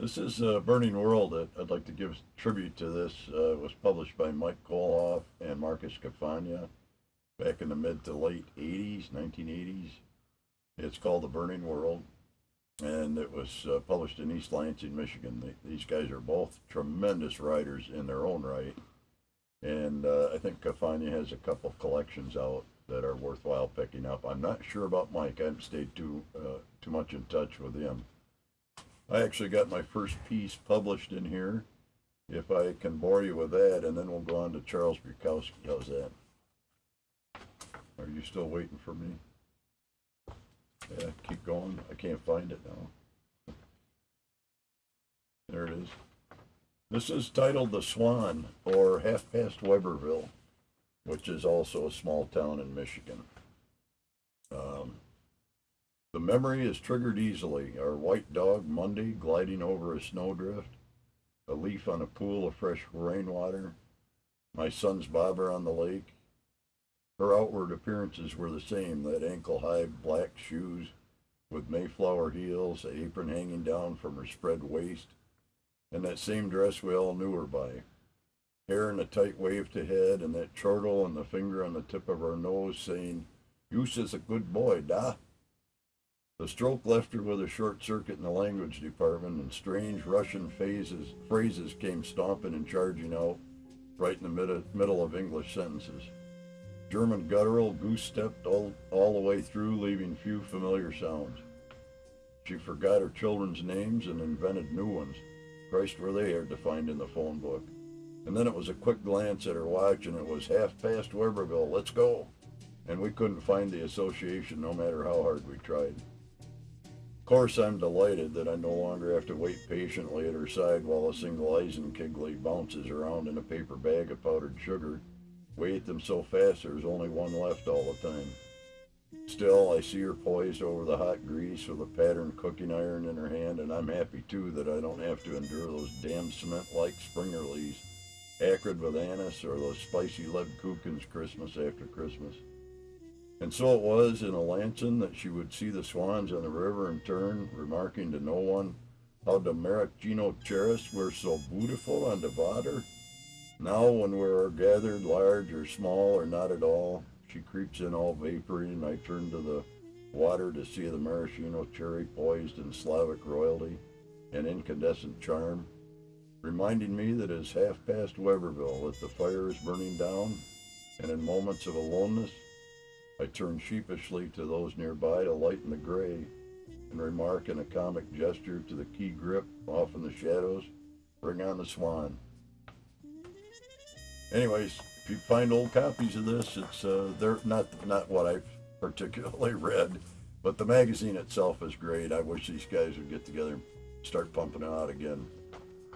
This is Burning World. I'd like to give tribute to this. It was published by Mike Koloff and Marcus Cafagna back in the mid to late 80s, 1980s. It's called The Burning World, and it was published in East Lansing, Michigan. These guys are both tremendous writers in their own right, and I think Cafagna has a couple collections out that are worthwhile picking up. I'm not sure about Mike. I haven't stayed too much in touch with him. I actually got my first piece published in here, if I can bore you with that, and then we'll go on to Charles Bukowski. How's that? Are you still waiting for me? Yeah, keep going. I can't find it now. There it is. This is titled The Swan, or Half Past Weberville, which is also a small town in Michigan. The memory is triggered easily. Our white dog, Monday, gliding over a snowdrift, a leaf on a pool of fresh rainwater, my son's bobber on the lake. Her outward appearances were the same, that ankle-high black shoes with Mayflower heels, an apron hanging down from her spread waist, and that same dress we all knew her by. Hair in a tight wave to head, and that chortle and the finger on the tip of her nose saying, "Yous is a good boy, da." The stroke left her with a short circuit in the language department, and strange Russian phrases came stomping and charging out right in the middle of English sentences. German guttural goose-stepped all the way through, leaving few familiar sounds. She forgot her children's names and invented new ones. Christ, were they hard to find in the phone book. And then it was a quick glance at her watch, and it was 1:30 Weberville. Let's go. And we couldn't find the association no matter how hard we tried. Of course, I'm delighted that I no longer have to wait patiently at her side while a single Eisenkiggly bounces around in a paper bag of powdered sugar. We ate them so fast there's only one left all the time. Still, I see her poised over the hot grease with a patterned cooking iron in her hand, and I'm happy too that I don't have to endure those damn cement-like Springerleys, acrid with anise, or those spicy Lebkuchens Christmas after Christmas. And so it was in a Lansing that she would see the swans on the river and turn, remarking to no one how the maraschino cherries were so beautiful on the water. Now when we're gathered large or small or not at all, she creeps in all vapory, and I turn to the water to see the maraschino cherry poised in Slavic royalty and incandescent charm, reminding me that it's 1:30 Weberville, that the fire is burning down, and in moments of aloneness, I turn sheepishly to those nearby to lighten the gray and remark in a comic gesture to the key grip off in the shadows, "Bring on the swan." Anyways, if you find old copies of this, it's they're not what I've particularly read, but the magazine itself is great. I wish these guys would get together and start pumping it out again.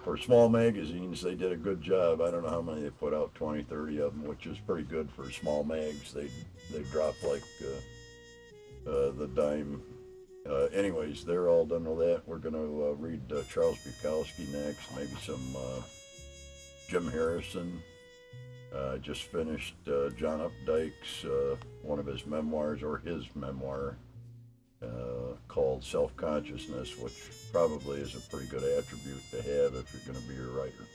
For small magazines, they did a good job. I don't know how many they put out, 20, 30 of them, which is pretty good for small mags. They drop like the dime. Anyways, they're all done with that. We're going to read Charles Bukowski next, maybe some Jim Harrison. Just finished John Updike's, one of his memoirs, or his memoir, called Self-Consciousness, which probably is a pretty good attribute to have if you're going to be a writer.